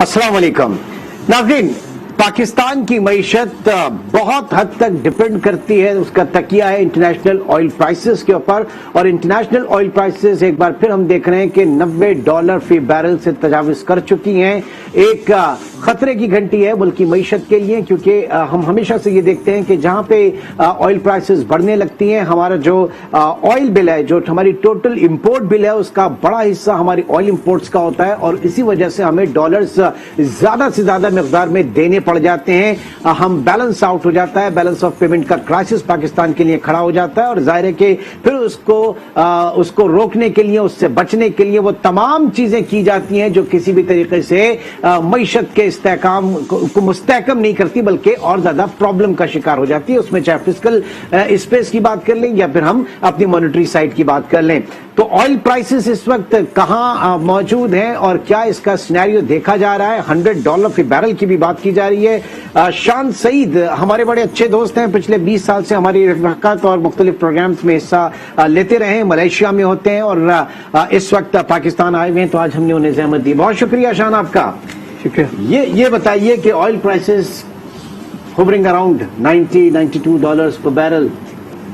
अस्सलाम वालेकुम नाज़रीन, पाकिस्तान की मईशत बहुत हद तक डिपेंड करती है, उसका तकिया है इंटरनेशनल ऑयल प्राइसेस के ऊपर। और इंटरनेशनल ऑयल प्राइसेस एक बार फिर हम देख रहे हैं कि $90 फी बैरल से तजाविज कर चुकी हैं। एक खतरे की घंटी है मुल्क की मईशत के लिए, क्योंकि हम हमेशा से ये देखते हैं कि जहां पे ऑयल प्राइसेस बढ़ने लगती हैं, हमारा जो ऑयल बिल है, जो हमारी टोटल इंपोर्ट बिल है, उसका बड़ा हिस्सा हमारी ऑयल इंपोर्ट्स का होता है और इसी वजह से हमें डॉलर्स ज्यादा से ज्यादा मिकदार में देने पड़ जाते हैं। हम बैलेंस आउट हो जाता है, बैलेंस ऑफ पेमेंट का क्राइसिस पाकिस्तान के लिए खड़ा हो जाता है और जाहिर है कि फिर उसको रोकने के लिए, उससे बचने के लिए वो तमाम चीजें की जाती हैं जो किसी भी तरीके से मईशत के इस्तेहकाम को मुस्तहकम नहीं करती, बल्कि और ज्यादा प्रॉब्लम का शिकार हो जाती है। उसमें चाहे फिस्कल स्पेस की बात कर लें या फिर हम अपनी मॉनेटरी साइड की बात कर लें। तो ऑयल प्राइसेस इस वक्त कहां मौजूद हैं और क्या इसका सिनेरियो देखा जा रहा है? $100 फी बैरल की भी बात की जा रही है। शान सईद हमारे बड़े अच्छे दोस्त हैं, पिछले 20 साल से हमारी रफ़ाकत और मुख्तलिफ प्रोग्राम्स में हिस्सा लेते रहे हैं, मलेशिया में होते हैं और इस वक्त पाकिस्तान आए हुए हैं, तो आज हमने उन्हें ज़हमत दी। बहुत शुक्रिया शान आपका। शुक्रिया। ये बताइए कि ऑयल प्राइसेस होवरिंग अराउंड $92 पर बैरल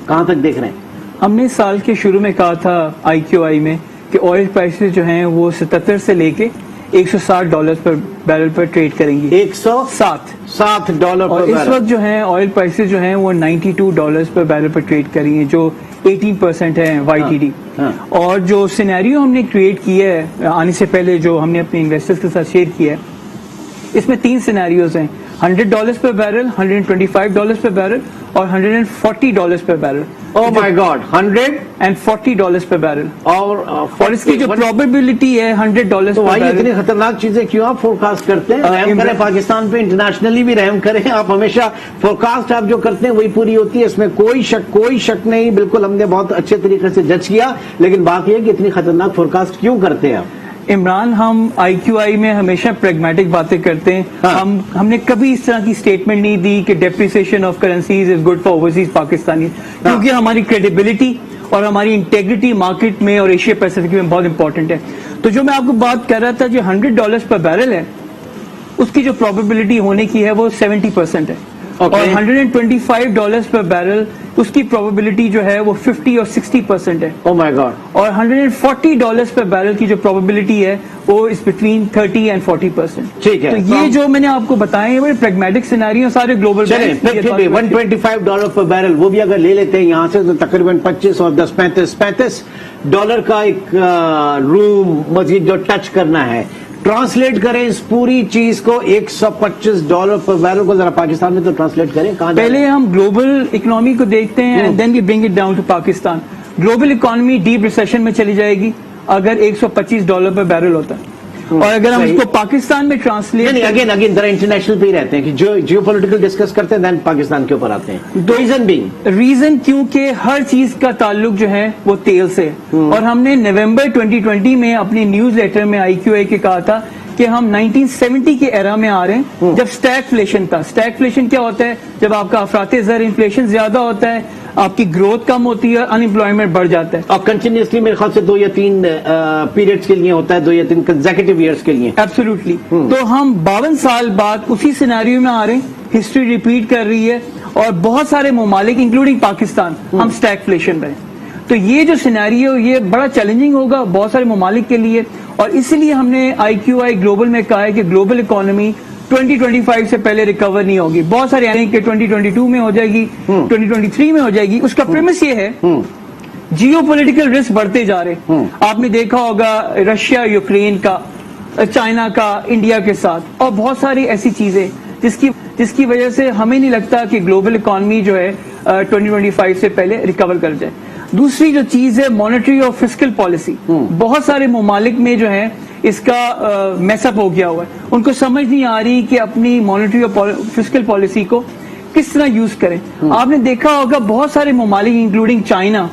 कहां तक देख रहे हैं? हमने साल के शुरू में कहा था IQI में कि ऑयल प्राइसेस जो हैं वो 77 से लेके $160 पर बैरल पर ट्रेड करेंगी। $160 पर बैरल। इस वक्त जो है ऑयल प्राइसेस जो हैं वो $92 पर बैरल पर ट्रेड करेंगे, जो 18% है YTD। और जो सिनेरियो हमने क्रिएट किया है आने से पहले, जो हमने अपने इन्वेस्टर्स के साथ शेयर किया है, इसमें 3 सिनेरियोज हैं: $100 पर बैरल, $125 पर बैरल और $140 पर बैरल। ओह माय गॉड, $140 पर बैरल। और इसकी जो प्रोबेबिलिटी है $100 तो पर बैरल। इतनी खतरनाक चीजें क्यों आप फोरकास्ट करते हैं? रहम करें पाकिस्तान पे, इंटरनेशनली भी रहम करें। आप हमेशा फोरकास्ट आप जो करते हैं वही पूरी होती है, इसमें कोई शक नहीं। बिल्कुल हमने बहुत अच्छे तरीके से जज किया, लेकिन बात यह है कि इतनी खतरनाक फोरकास्ट क्यों करते हैं आप? इमरान, हम IQI में हमेशा प्रैग्मेटिक बातें करते हैं। हमने कभी इस तरह की स्टेटमेंट नहीं दी कि depreciation of currencies is good for overseas Pakistani, क्योंकि हमारी क्रेडिबिलिटी और हमारी इंटेग्रिटी मार्केट में और एशिया पैसिफिक में बहुत इंपॉर्टेंट है। तो जो मैं आपको बात कर रहा था, जो $100 पर बैरल है, उसकी जो प्रोबेबिलिटी होने की है वो 70% है। और $125 पर बैरल, उसकी प्रोबेबिलिटी जो है वो 50 और 60% है। Oh my God. और $140 पर बैरल की जो प्रोबेबिलिटी है वो इज बिटवीन 30 and 40%। ठीक है। तो ये जो मैंने आपको बताए हैं बड़े प्रैग्मेटिक सिनेरियो, सारे ग्लोबल $125 पर बैरल वो भी अगर ले लेते हैं यहाँ से, तो तकरीबन 25 और 10 $35 का एक रूम मजीद जो टच करना है। ट्रांसलेट करें इस पूरी चीज को, $125 पर बैरल को जरा पाकिस्तान में तो ट्रांसलेट करें। कहां पहले हम ग्लोबल इकोनॉमी को देखते हैं and then we bring it down to Pakistan. Global economy deep recession में चली जाएगी अगर $125 पर बैरल होता है। और अगर हम इसको पाकिस्तान में ट्रांसलेट अगेन जरा इंटरनेशनल पे ही रहते हैं कि जो जियोपॉलिटिकल डिस्कस करते हैं, देन पाकिस्तान के ऊपर आते हैं। रीजन क्योंकि हर चीज का ताल्लुक जो है वो तेल से। और हमने नवंबर 2020 में अपनी न्यूज लेटर में IQI के कहा था कि हम 1970 के एरा में आ रहे हैं, जब स्टैगफ्लेशन था। स्टैगफ्लेशन क्या होता है? जब आपका अफराते ज़र इन्फ्लेशन ज्यादा होता है, आपकी ग्रोथ कम होती है, अनएम्प्लॉयमेंट बढ़ जाता है। और कंटिन्यूसली मेरे ख्याल से 2 या 3 पीरियड्स के लिए होता है, 2 या 3 कंसेक्यूटिव ईयर्स के लिए। एब्सोल्युटली। तो हम 52 साल बाद उसी सिनेरियो में आ रहे हैं, हिस्ट्री रिपीट कर रही है और बहुत सारे ममालिक इंक्लूडिंग पाकिस्तान हम स्टैगफ्लेशन में। तो ये जो सिनेरियो ये बड़ा चैलेंजिंग होगा बहुत सारे ममालिक के लिए, और इसीलिए हमने IQI ग्लोबल में कहा है कि ग्लोबल इकोनॉमी 2025 से पहले रिकवर नहीं होगी। बहुत सारे यानी कि 2022 में हो जाएगी, 2023 में हो जाएगी। उसका प्रेमिस ये है जियोपॉलिटिकल रिस्क बढ़ते जा रहे हैं। आपने देखा होगा रशिया यूक्रेन का, चाइना का इंडिया के साथ, और बहुत सारी ऐसी चीजें जिसकी वजह से हमें नहीं लगता कि ग्लोबल इकोनॉमी जो है 2025 से पहले रिकवर कर जाए। दूसरी जो चीज है मॉनेटरी और फिस्कल पॉलिसी। बहुत सारे ममालिक में जो है इसका मैसअप हो गया हुआ है, उनको समझ नहीं आ रही कि अपनी मॉनेटरी और फिस्कल पॉलिसी को किस तरह यूज करें। आपने देखा होगा बहुत सारे ममालिक इंक्लूडिंग चाइना,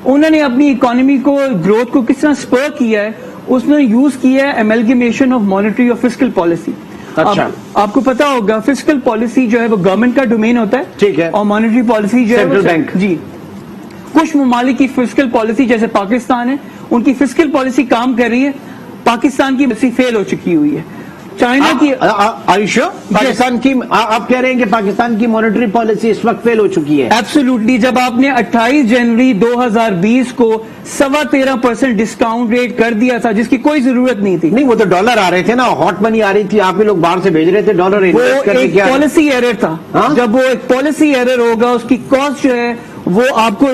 उन्होंने अपनी इकोनॉमी को, ग्रोथ को किस तरह स्पर किया है, उसने यूज किया है एमलगमेशन ऑफ मॉनेटरी और फिस्कल पॉलिसी। अच्छा, आपको पता होगा फिस्कल पॉलिसी जो है वो गवर्नमेंट का डोमेन होता है, ठीक है, और मॉनेटरी पॉलिसी जो है सेंट्रल बैंक। जी, कुछ ममालिक की फिस्कल पॉलिसी जैसे पाकिस्तान है, उनकी फिस्कल पॉलिसी काम कर रही है, पाकिस्तान की पॉलिसी फेल हो चुकी हुई है। चाइना की आयुष्य पाकिस्तान की आप कह रहे हैं कि पाकिस्तान की मॉनेटरी पॉलिसी इस वक्त फेल हो चुकी है? एब्सोल्युटली। जब आपने 28 जनवरी 2020 को 13.25% डिस्काउंट रेट कर दिया था, जिसकी कोई जरूरत नहीं थी। नहीं, वो तो डॉलर आ रहे थे ना, हॉट मनी आ रही थी, आप ही लोग बाहर से भेज रहे थे डॉलर वो इन्वेस्ट करके। एक क्या पॉलिसी एरर था। हाँ? जब वो एक पॉलिसी एरर होगा, उसकी कॉस्ट जो है वो आपको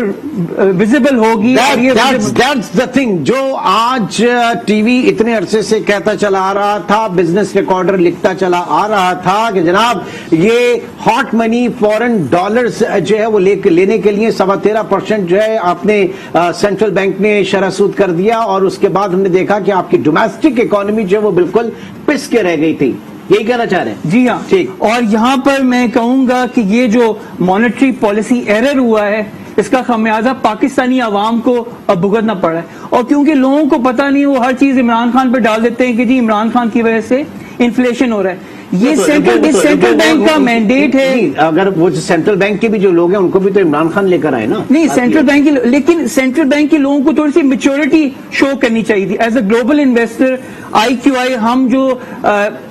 विजिबल होगी। और ये That's the thing, जो आज टीवी इतने अरसे से कहता चला आ रहा था, बिजनेस रिकॉर्डर लिखता चला आ रहा था कि जनाब ये हॉट मनी फॉरेन डॉलर्स जो है वो लेने के लिए 13.25% जो है आपने सेंट्रल बैंक ने शरह सूद कर दिया, और उसके बाद हमने देखा कि आपकी डोमेस्टिक इकोनॉमी जो है वो बिल्कुल पिस के रह गई थी। यही कहना चाह रहे हैं? जी हाँ, ठीक। और यहाँ पर मैं कहूंगा कि ये जो मॉनेटरी पॉलिसी एरर हुआ है, इसका खमियाजा पाकिस्तानी आवाम को अब भुगतना पड़ा है। और क्योंकि लोगों को पता नहीं, वो हर चीज इमरान खान पर डाल देते हैं कि जी इमरान खान की वजह से इन्फ्लेशन हो रहा है। ये सेंट्रल बैंक का मैंडेट है। अगर वो सेंट्रल बैंक के भी जो लोग हैं उनको भी तो इमरान खान लेकर आए ना। नहीं, सेंट्रल बैंक की, लेकिन सेंट्रल बैंक के लोगों को थोड़ी सी मैच्योरिटी शो करनी चाहिए थी। As a global investor IQI, हम जो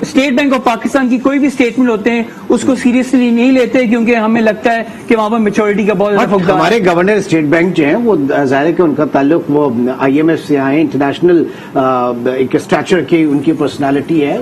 स्टेट बैंक ऑफ पाकिस्तान की कोई भी स्टेटमेंट होते हैं उसको सीरियसली नहीं लेते, क्योंकि हमें लगता है कि वहां पर मैच्योरिटी का बहुत ज्यादा फुकदार है। हमारे गवर्नर स्टेट बैंक जो हैं वो जाहिर है कि उनका ताल्लुक वो IMF से आए, इंटरनेशनल एक स्टैचर की उनकी पर्सनालिटी है,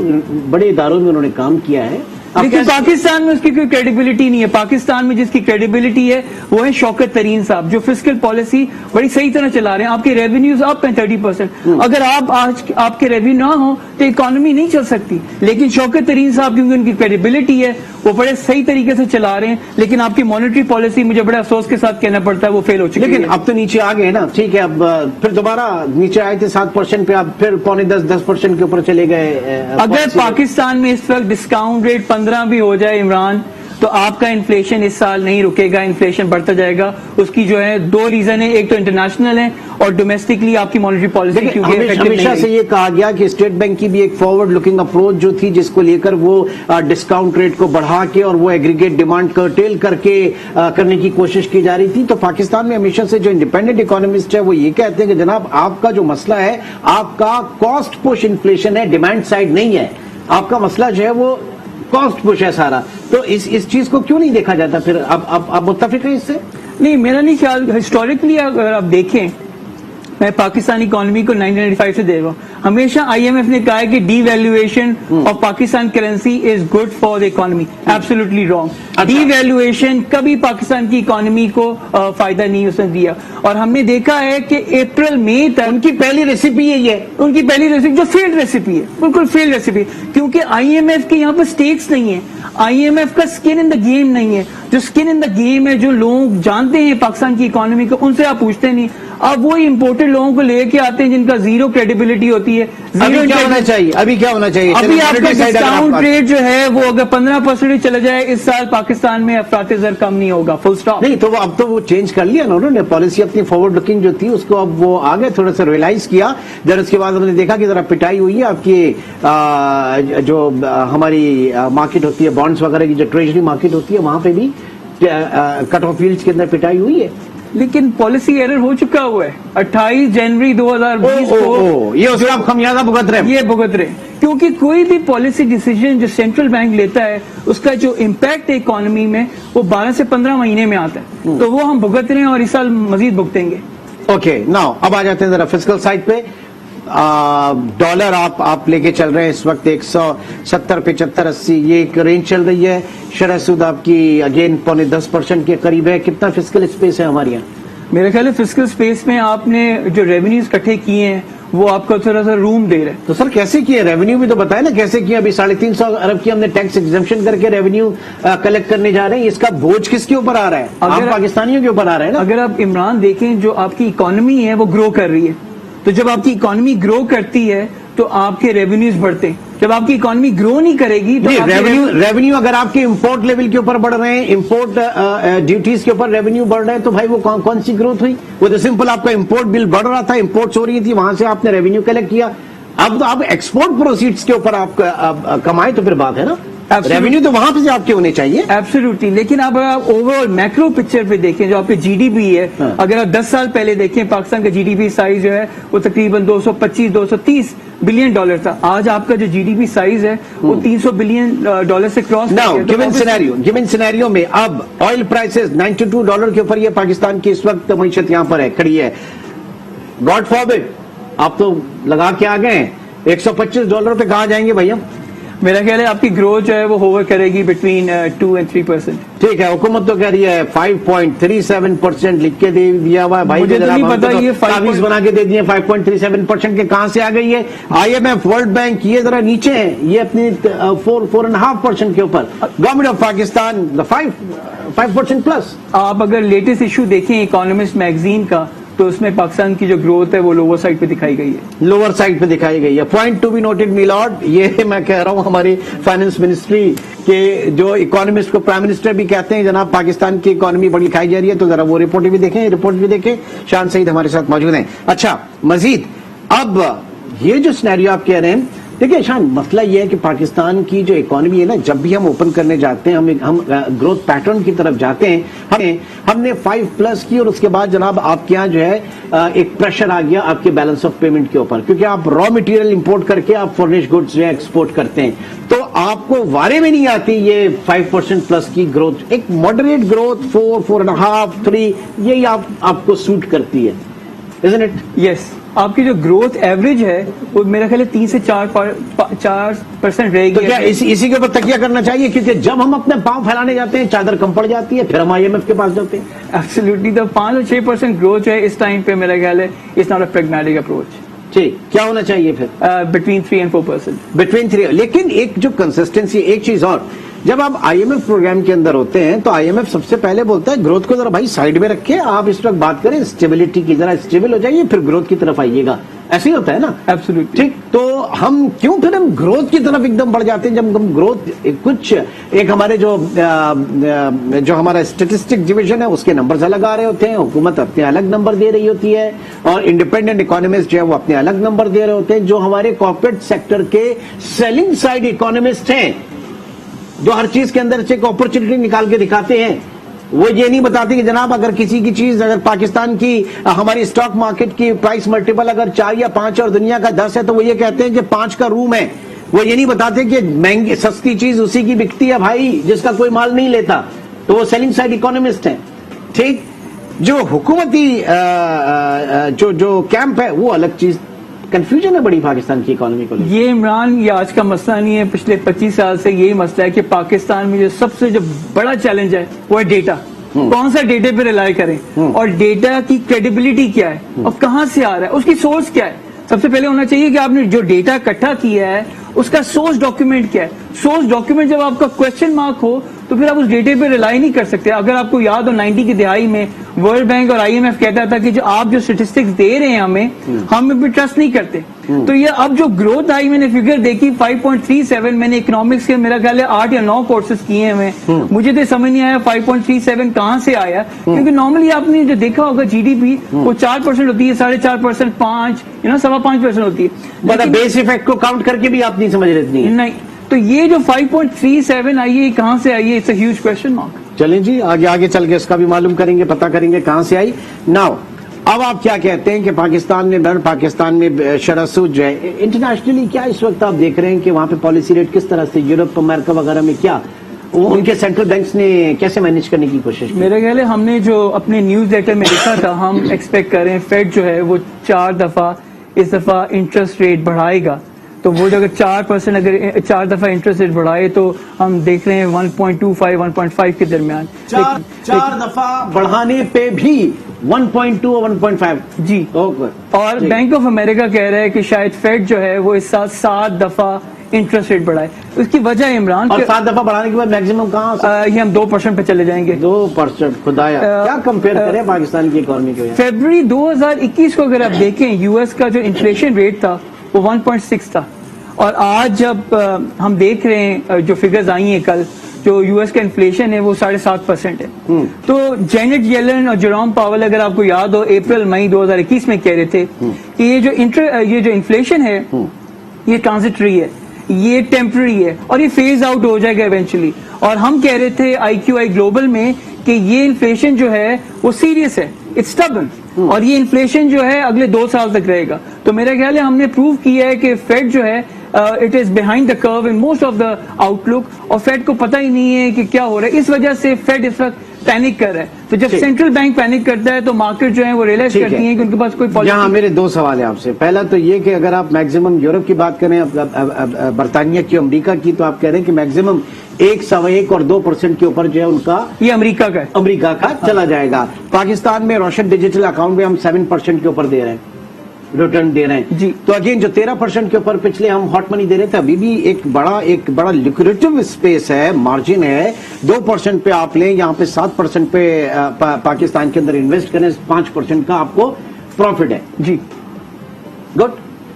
बड़े इदारों में उन्होंने काम किया है। लेकिन पाकिस्तान में उसकी कोई क्रेडिबिलिटी नहीं है। पाकिस्तान में जिसकी क्रेडिबिलिटी है वो है शौकत तरीन साहब, जो फिस्कल पॉलिसी बड़ी सही तरह चला रहे हैं। आपके रेवेन्यूज अप हैं 30%। अगर आप आज आपके रेवेन्यू ना हो तो इकोनॉमी नहीं चल सकती। लेकिन शौकत तरीन साहब, क्योंकि उनकी क्रेडिबिलिटी है, वो बड़े सही तरीके से चला रहे हैं। लेकिन आपकी मॉनेटरी पॉलिसी, मुझे बड़े अफसोस के साथ कहना पड़ता है, वो फेल हो चुकी है। लेकिन अब तो नीचे आ गए ना, ठीक है। अब फिर दोबारा नीचे आए थे 7% पे, अब फिर 9.25-10% के ऊपर चले गए। अगर पाकिस्तान में इस वक्त डिस्काउंट रेट 15 भी हो जाए इमरान, तो आपका इन्फ्लेशन इस साल नहीं रुकेगा, इन्फ्लेशन बढ़ता जाएगा। उसकी जो है दो रीजन है, एक तो इंटरनेशनल है और डोमेस्टिकली आपकी मॉनेटरी पॉलिसी क्योंकि हमेशा से ये कहा गया कि स्टेट बैंक की भी एक फॉरवर्ड लुकिंग अप्रोच जो थी, जिसको लेकर वो डिस्काउंट रेट को बढ़ा के और वो एग्रीगेट डिमांड कर्टेल करके करने की कोशिश की जा रही थी। तो पाकिस्तान में हमेशा से जो इंडिपेंडेंट इकोनॉमिस्ट है वो ये कहते हैं कि जनाब आपका जो मसला है, आपका कॉस्ट पुश इन्फ्लेशन है, डिमांड साइड नहीं है। आपका मसला जो है वो कॉस्ट पुश है सारा। तो इस चीज को क्यों नहीं देखा जाता फिर? अब मुत्तफिक है इससे? नहीं, मेरा नहीं ख्याल। हिस्टोरिकली अगर आप देखें, मैं पाकिस्तानी इकोनॉमी को 1995 से दे रहा हूँ। हमेशा IMF ने कहा है कि devaluation of Pakistan currency is good for the economy. Absolutely wrong. Devaluation कभी पाकिस्तान की इकोनॉमी को फायदा नहीं उसने दिया। और हमने देखा है कि अप्रैल मई तक उनकी पहली रेसिपी यही है, उनकी पहली रेसिपी जो फेल्ड रेसिपी है, बिल्कुल फेल्ड रेसिपी, क्योंकि IMF के यहाँ पर स्टेक्स नहीं है। IMF का स्किन इन द गेम नहीं है। जो स्किन इन द गेम है, जो लोग जानते हैं पाकिस्तान की इकोनॉमी को, उनसे आप पूछते नहीं। अब वो इंपोर्टेड लोगों को लेके आते हैं जिनका जीरो क्रेडिबिलिटी होती है। अभी क्या होना चाहिए? अभी क्या होना चाहिए? अभी आपका डिस्काउंट रेट जो है वो अगर 15% चला जाए इस साल, पाकिस्तान में अफराते ज़र कम नहीं होगा, फुल स्टॉप। नहीं तो वो अब तो वो चेंज कर लिया ना उन्होंने पॉलिसी, अपनी फॉरवर्ड लुकिंग जो थी उसको अब वो आगे थोड़ा सा रियलाइज किया। जब उसके बाद हमने देखा कि जरा पिटाई हुई है आपकी जो हमारी मार्केट होती है बॉन्ड्स वगैरह की, जो ट्रेजरी मार्केट होती है, वहां पे भी कट ऑफ यील्ड्स के अंदर पिटाई हुई है। लेकिन पॉलिसी एरर हो चुका हुआ है। 28 जनवरी 2020 को ये उसका खमियाजा भुगत रहे, ये भुगत रहे, क्योंकि कोई भी पॉलिसी डिसीजन जो सेंट्रल बैंक लेता है उसका जो इम्पैक्ट है इकोनॉमी में वो 12 से 15 महीने में आता है। तो वो हम भुगत रहे हैं और इस साल मजीद भुगतेंगे। ओके, नाउ अब आ जाते हैं जरा फिस्कल साइड पे। डॉलर आप लेके चल रहे हैं इस वक्त 170, 75, 80 ये एक रेंज चल रही है। शरह सूद आपकी अगेन 9.25% के करीब है। कितना फिस्कल स्पेस है हमारे यहाँ? मेरे ख्याल है फिस्कल स्पेस में आपने जो रेवेन्यूज इकट्ठे किए हैं वो आपको थोड़ा सा रूम दे रहे हैं। तो सर कैसे किए? रेवेन्यू भी तो बताए ना कैसे किया। अभी 350 अरब की हमने टैक्स एग्जम्पशन करके रेवेन्यू कलेक्ट करने जा रहे हैं। इसका बोझ किसके ऊपर आ रहा है? आप पाकिस्तानियों के ऊपर आ रहा है ना। अगर आप इमरान देखें, जो आपकी इकोनॉमी है वो ग्रो कर रही है, तो जब आपकी इकोनॉमी ग्रो करती है तो आपके रेवेन्यूज बढ़ते हैं। जब आपकी इकोनॉमी ग्रो नहीं करेगी तो रेवेन्यू अगर आपके इंपोर्ट लेवल के ऊपर बढ़ रहे हैं, इंपोर्ट ड्यूटीज के ऊपर रेवेन्यू बढ़ रहे हैं, तो भाई वो कौन सी ग्रोथ हुई? वो तो सिंपल आपका इंपोर्ट बिल बढ़ रहा था, इंपोर्ट्स हो रही थी, वहां से आपने रेवेन्यू कलेक्ट किया। अब तो आप एक्सपोर्ट प्रोसीड्स के ऊपर आप कमाए तो फिर बात है ना। Absolutely. रेवेन्यू तो वहां पे आपके होने चाहिए. एब्सोल्युटली. लेकिन अब आप ओवरऑल मैक्रो पिक्चर पे देखें, जो आपके जीडीपी है, अगर आप 10 साल पहले देखें, पाकिस्तान का जीडीपी साइज जो है वो तकरीबन 225-230 बिलियन डॉलर था. आज आपका जो जीडीपी साइज है वो 300 बिलियन डॉलर से क्रॉस. नाउ गिवन सिनेरियो में अब ऑयल प्राइसेस $92 के ऊपर ये पाकिस्तान की इस वक्त मईशत यहां पर है, खड़ी है. गॉड फॉरबिड, आप तो लगा के आ गए हैं, $125 पे कहां जाएंगे भैया? मेरा ख्याल है आपकी ग्रोथ जो है वो होवर करेगी बिटवीन 2 and 3%. ठीक है, हुकूमत तो कह रही है 5.37% लिख के दे दिया हुआ है भाई. मुझे तो नहीं पता ये तावीज बना के दे दिए 5.37% के कहां से आ गई है. IMF, वर्ल्ड बैंक ये जरा नीचे है, ये अपनी 4.5% के ऊपर. Government of Pakistan 5% plus. आप अगर लेटेस्ट इशू देखें इकोनॉमिस्ट मैगजीन का, तो उसमें पाकिस्तान की जो ग्रोथ है वो लोअर साइड पे दिखाई गई है. लोअर साइड पे दिखाई गई है. Point to be noted milord, ये मैं कह रहा हूं हमारी फाइनेंस मिनिस्ट्री के जो इकोनॉमिस्ट को प्राइम मिनिस्टर भी कहते हैं, जनाब पाकिस्तान की इकोनॉमी बड़ी खाई जा रही है. तो जरा वो रिपोर्ट भी देखें. शान सईद हमारे साथ मौजूद हैं. अच्छा मजीद, अब ये जो सिनेरियो आप कह रहे हैं, देखिए शान, मसला ये है कि पाकिस्तान की जो इकोनॉमी है ना, जब भी हम ओपन करने जाते हैं, हम ग्रोथ पैटर्न की तरफ जाते हैं, हमने 5+ की, और उसके बाद जनाब आपके यहाँ जो है एक प्रेशर आ गया आपके बैलेंस ऑफ पेमेंट के ऊपर, क्योंकि आप रॉ मटेरियल इंपोर्ट करके आप फर्निश्ड गुड्स जो है एक्सपोर्ट करते हैं. तो आपको वारे में नहीं आती ये 5% प्लस की ग्रोथ. एक मॉडरेट ग्रोथ 4.5, 3 यही आपको सूट करती है, isn't it? यस. आपकी जो ग्रोथ एवरेज है वो मेरा ख्याल है 3 से 4% रहेगी. तो क्या इसी के ऊपर तकिया करना चाहिए? क्योंकि जब हम अपने पांव फैलाने जाते हैं चादर कम पड़ जाती है, फिर हम IMF के पास जाते हैं. एब्सोल्युटली. तो 5 और 6% ग्रोथ है इस टाइम पे, मेरा ख्याल है it's not a pragmatic approach. ठीक, क्या होना चाहिए फिर? Between 3 and 4%. बिटवीन 3. लेकिन एक जो कंसिस्टेंसी, एक चीज और, जब आप IMF प्रोग्राम के अंदर होते हैं तो IMF सबसे पहले बोलता है ग्रोथ को जरा भाई साइड में रखिए, आप इस वक्त बात करें स्टेबिलिटी की, जरा स्टेबल हो जाइए फिर ग्रोथ की तरफ आइएगा. ऐसे ही होता है ना? एब्सोल्युटली. ठीक. तो हम क्यों फिर हम ग्रोथ की तरफ एकदम बढ़ जाते हैं, जब हम ग्रोथ कुछ एक हमारे जो हमारा स्टेटिस्टिक डिवीजन है उसके नंबर्स अलग आ रहे होते हैं, हुकूमत अपने अलग नंबर दे रही होती है, और इंडिपेंडेंट इकोनॉमिस्ट जो है वो अपने अलग नंबर दे रहे होते हैं. जो हमारे कॉर्पोरेट सेक्टर के सेलिंग साइड इकोनॉमिस्ट हैं, जो हर चीज के अंदर से एक अपॉर्चुनिटी निकाल के दिखाते हैं, वो ये नहीं बताते कि जनाब अगर किसी की चीज, अगर पाकिस्तान की हमारी स्टॉक मार्केट की प्राइस मल्टीपल अगर 4 या 5 और दुनिया का 10 है, तो वो ये कहते हैं कि 5 का रूम है. वो ये नहीं बताते कि महंगी सस्ती चीज उसी की बिकती है भाई जिसका कोई माल नहीं लेता. तो वो सेलिंग साइड इकोनॉमिस्ट है. ठीक. जो हुकूमती जो कैंप है वो अलग चीज. कंफ्यूजन है बड़ी पाकिस्तान की इकोनॉमी को. ये इमरान, ये आज का मसला नहीं है, पिछले 25 साल से यही मसला है कि पाकिस्तान में जो सबसे जो बड़ा चैलेंज है वो है डेटा. कौन सा डेटा पे रिलाई करें, और डेटा की क्रेडिबिलिटी क्या है, और कहां से आ रहा है, उसकी सोर्स क्या है. सबसे पहले होना चाहिए कि आपने जो डेटा इकट्ठा किया है उसका सोर्स डॉक्यूमेंट क्या है. सोर्स डॉक्यूमेंट जब आपका क्वेश्चन मार्क हो तो फिर आप उस डेटा पे रिलाई नहीं कर सकते. अगर आपको याद हो 90 की दिहाई में वर्ल्ड बैंक और IMF कहता था कि जो आप जो स्टेटिस्टिक्स दे रहे हैं हम भी ट्रस्ट नहीं करते. तो ये अब जो ग्रोथ आई, मैंने फिगर देखी 5.37, मैंने इकोनॉमिक्स के मेरा ख्याल है 8 या 9 कोर्सेज किए हैं. मुझे तो समझ नहीं आया 5.37 कहां से आया, क्योंकि नॉर्मली आपने जो देखा होगा जीडीपी वो 4% होती है, 4.5%, 5, 5.5% होती है. मतलब बेस इफेक्ट को काउंट करके भी आप नहीं समझ रहे. नहीं. तो ये जो 5.37 आई है कहां से आई है, it's a huge question mark. चलें जी, आगे चल के इसका भी मालूम करेंगे, पता करेंगे कहां से आई. नाउ अब आप क्या कहते हैं कि पाकिस्तान में शरह सूद जो है इंटरनेशनली क्या इस वक्त आप देख रहे हैं कि वहां पे पॉलिसी रेट किस तरह से, यूरोप अमेरिका वगैरह में क्या उनके सेंट्रल बैंक्स ने कैसे मैनेज करने की कोशिश की? मेरे ख्याल है हमने जो अपने न्यूज लेटर में लिखा था, हम एक्सपेक्ट कर रहे हैं फेड जो है वो 4 दफा इस दफा इंटरेस्ट रेट बढ़ाएगा. तो वो जो अगर 4% अगर 4 दफा इंटरेस्ट रेट बढ़ाए तो हम देख रहे हैं 1.25 1.5 के दरमियान. 4 दफा बढ़ाने पे भी 1.2 और 1.5 जी. और बैंक ऑफ अमेरिका कह रहा है कि शायद फेड जो है वो इस साल 7 दफा इंटरेस्ट रेट बढ़ाए. उसकी वजह है इमरान, और 7 दफा बढ़ाने के बाद मैक्सिमम कहाँ ये हम 2% पे चले जाएंगे. 2%. खुदाया, क्या कंपेयर करें पाकिस्तान की इकोनॉमी को. फरवरी 2021 को अगर आप देखें, यूएस का जो इन्फ्लेशन रेट था वो 1.6 था, और आज जब हम देख रहे हैं जो फिगर्स आई हैं कल, जो यूएस का इन्फ्लेशन है वो 7.5% है. तो जेनेट येलन और जेरोम पावेल, अगर आपको याद हो, अप्रैल मई 2021 में कह रहे थे कि ये जो इन्फ्लेशन है ये ट्रांजिटरी है, یہ ٹیمپرری ہے اور یہ فیز آؤٹ ہو جائے گا ایونچولی. اور ہم کہہ رہے تھے IQI گلوبل میں کہ یہ انفلیشن جو ہے وہ سیریس ہے, اٹس اسٹبن, اور یہ انفلیشن جو ہے اگلے 2 سال تک رہے گا. تو میرا خیال ہے ہم نے پروو کیا ہے کہ فیڈ جو ہے it is behind the crew in most of the outlook, اور فیڈ کو پتہ ہی نہیں ہے کہ کیا ہو رہا ہے. اس وجہ سے فیڈ اس وقت پینک کر رہا ہے. تو جب سینٹرل بینک پینک کرتا ہے تو مارکیٹ جو ہے وہ ریئلائز کرتی ہیں کہ ان کے پاس کوئی پالیسی. یہاں میرے 2 سوال ہیں آپ سے. پہلا تو یہ کہ اگر آپ میکسیمم یورپ کی بات کریں, برطانیہ کی, امریکہ کی, تو آپ کہہ رہے ہیں کہ میکسیمم 1, 1.25 اور 2% کے اوپر جو ہے ان کا, یہ امریکہ کا چلا جائے گا. پاکستان میں روشن ڈیجیٹل اکاؤنٹ میں ہم 7% کے اوپر دے رہے ہیں, ریٹرن دے رہے ہیں جی. تو اگین جو 13% کے اوپر پچھلے ہم ہاٹ منی دے رہے تھے, ابھی بھی ایک بڑا لکریٹو اسپیس ہے, مارجن ہے. 2% پہ آپ لیں, یہاں پہ 7% پہ پاکستان کے اندر انویسٹ کریں, 5% کا آپ کو پروفٹ ہے. جی گڈ,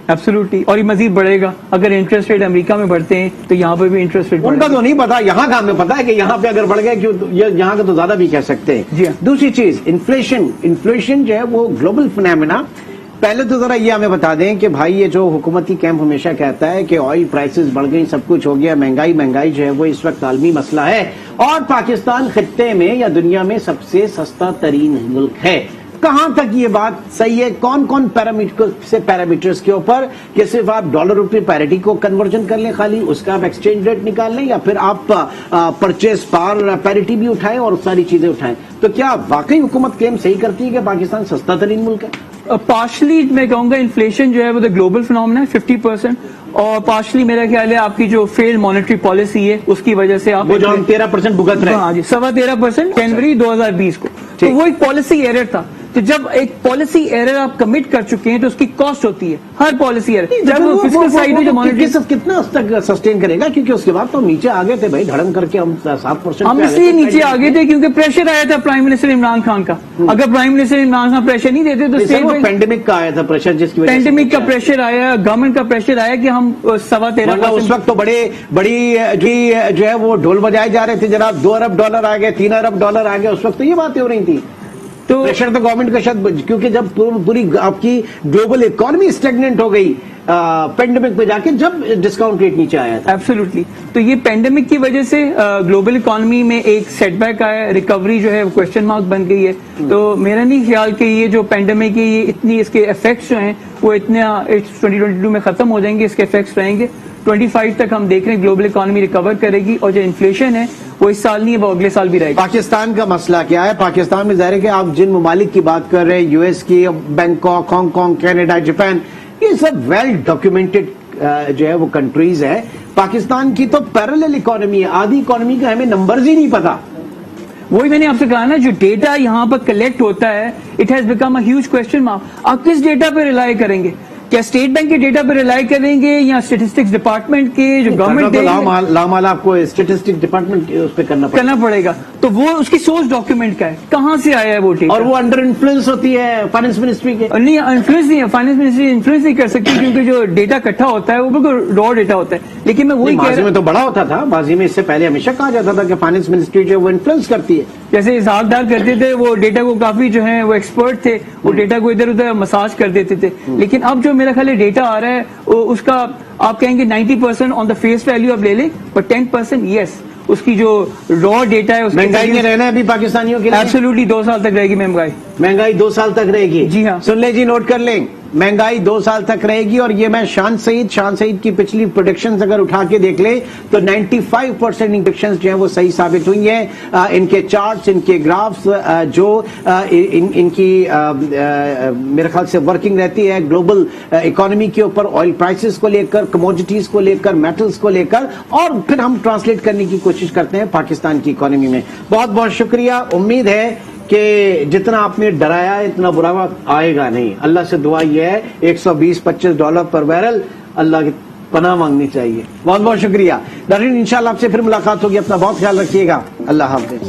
ایبسولوٹلی. اور یہ مزید بڑھے گا اگر انٹرسٹ ریٹ امریکہ میں بڑھتے ہیں تو یہاں پہ بھی انٹرسٹ ریٹ ان کا تو نہیں پتا, یہاں کا ہمیں پتا ہے کہ یہاں پہ اگر بڑھ گئے, یہاں کا تو زیادہ بھی کہہ سکتے ہیں. جی. دوسری چیز انفلیشن جو ہے وہ گلوبل فنامنا. پہلے تو ذرا یہ ہمیں بتا دیں کہ بھائی یہ جو حکومتی کیمپ ہمیشہ کہتا ہے کہ آئل پرائسز بڑھ گئی, سب کچھ ہو گیا, مہنگائی جو ہے وہ اس وقت عالمی مسئلہ ہے, اور پاکستان خطے میں یا دنیا میں سب سے سستا ترین ملک ہے. کہاں تک یہ بات صحیح ہے؟ کون پیرامیٹرز کے اوپر, کہ صرف آپ ڈالر روپے پیریٹی کو کنورژن کر لیں, خالی اس کا آپ ایکسچینج ریٹ نکال لیں, یا پھر آپ پرچیز پار پیریٹی بھی اٹھائیں اور ساری چیزیں اٹھائیں؟ تو کیا واقعی حکومت کلیم صحیح کرتی ہے کہ پاکستان سستا ترین ملک ہے؟ پارشلی میں کہوں گا انفلیشن جو ہے وہ گلوبل فنومنا ہے 50%, اور پارشلی میرا خیال ہے آپ کی جو فیل مانیٹری پالیسی ہے اس کی وجہ سے آپ وہ جو ہم 13% بھگت رہے ہیں. ہاں جی, 13.25% جنوری 2020 کو. تو وہ ایک پالیسی ایرر تھا. تو جب ایک پالیسی ایرر آپ کمٹ کر چکے ہیں تو اس کی کاسٹ ہوتی ہے, ہر پالیسی ایرر. جب وہ فسکل سائیڈ میں جو مانیٹری کتنا تک سسٹین کرے گا, کیونکہ اس کے بعد تو نیچے آگے تھے بھائی, دھڑم کر کے ہم 7%. ہم اس لیے نیچے آگے تھے کیونکہ پریشر آیا تھا پرائم منسٹر عمران خان کا. اگر prime minister Imran Khan pressure نہیں دیتے تو پینڈیمک کا آیا تھا پریشر, جس کی وجہ سے پینڈیمک کا پریشر آیا, گورنمنٹ کا پریشر آیا کہ ہم 13.5%. اس وقت تو بڑی جو ہے وہ ڈھول بجائے جا رہے تھے جناب, $2 ارب آ گئے, $3 ارب آ گئے. اس وقت تو یہ باتیں ہو رہی تھی. تو پریشر تو گورنمنٹ کا شاید, کیونکہ جب پوری آپ کی گلوبل اکانومی اسٹیگننٹ ہو گئی پینڈیمک پہ جا کے, جب ڈسکاؤنٹ ریٹ نیچے آیا تھا. ایبسولوٹلی. تو یہ پینڈیمک کی وجہ سے گلوبل اکانومی میں ایک سیٹ بیک آیا, ریکوری جو ہے وہ کوشچن مارک بن گئی ہے. تو میرا نہیں خیال کہ یہ جو پینڈیمک ہے یہ اتنی, اس کے افیکٹس جو ہیں وہ اتنے 2022 میں ختم ہو جائیں گے, اس کے افیکٹس رہیں گے. 25 تک ہم دیکھ رہے ہیں گلوبل اکانومی ریکور کرے گی, اور جو انفلیشن ہے وہ اس سال نہیں ہے, وہ اگلے سال بھی رہے گا. پاکستان کا مسئلہ کیا ہے؟ پاکستان میں ظاہر ہے کہ آپ جن ممالک کی بات کر رہے ہیں, US کی, Bangkok, Hong Kong, Canada, Japan, یہ سب ویل ڈاکیومنٹڈ جو ہے وہ کنٹریز ہے. پاکستان کی تو پیرالل اکانومی ہے, آدھی اکانومی کا ہمیں نمبرز ہی نہیں پتا. وہی میں نے آپ سے کہا نا, جو ڈیٹا یہاں پر کلیکٹ ہوتا ہے it has become a huge question mark. آپ کس ڈیٹا پہ ریلائی کریں گے؟ کیا اسٹیٹ بینک کے ڈیٹا پہ ریلائی کریں گے یا اسٹیٹسٹکس ڈپارٹمنٹ کے جو گورنمنٹ لامال آپ کو اسٹیٹسٹک ڈپارٹمنٹ اس پہ کرنا پڑے گا؟ تو وہ اس کی سورس ڈاکیومنٹ کا ہے, کہاں سے آیا ہے وہ ڈیٹا, اور وہ انڈر انفلوئنس ہوتی ہے فائنانس منسٹری کے. نہیں, انفلوئنس نہیں ہے, فائنانس منسٹری انفلوئنس نہیں کر سکتی کیونکہ جو ڈیٹا اکٹھا ہوتا ہے وہ بالکل را ڈیٹا ہوتا ہے. لیکن میں وہی ماضی میں تو بڑا ہوتا تھا, ماضی میں اس سے پہلے ہمیشہ کہا جاتا تھا کہ فائنانس منسٹری جو ہے وہ انفلوئنس کرتی ہے. جیسے اسحاق ڈار کرتے تھے, وہ ڈیٹا کو کافی جو ہے وہ ایکسپرٹ تھے, وہ ڈیٹا کو ادھر ادھر مساج کر دیتے تھے. لیکن اب جو میرا خیال ہے ڈیٹا آ رہا ہے اس کا آپ کہیں گے 90% آن دا فیس ویلیو آپ لے لیں, پر 10% یس اس کی جو را ڈیٹا ہے. مہنگائی میں رہنا ہے ابھی پاکستانیوں کے لیے, ایبسولوٹلی 2 سال تک رہے گی مہنگائی 2 سال تک رہے گی. جی ہاں, سن لیں جی, نوٹ کر لیں, مہنگائی 2 سال تک رہے گی. اور یہ میں شان سعید کی پچھلی پروڈکشنز اگر اٹھا کے دیکھ لیں تو 95% پروڈکشنز جو ہیں وہ صحیح ثابت ہوئی ہیں. ان کے چارٹس, ان کے گرافس جو ان کی میرے خیال سے ورکنگ رہتی ہے گلوبل اکانومی کے اوپر, آئل پرائسز کو لے کر, کموڈیٹیز کو لے کر, میٹلز کو لے کر, اور پھر ہم ٹرانسلیٹ کرنے کی کوشش کرتے ہیں پاکستان کی اکانومی میں. بہت بہت شکریہ. امید ہے کہ جتنا آپ نے ڈرایا اتنا برا وقت آئے گا نہیں. اللہ سے دعا یہ ہے $120-25 پر بیرل, اللہ کی پناہ مانگنی چاہیے. بہت بہت شکریہ ناظرین, انشاءاللہ آپ سے پھر ملاقات ہوگی. اپنا بہت خیال رکھیے گا. اللہ حافظ.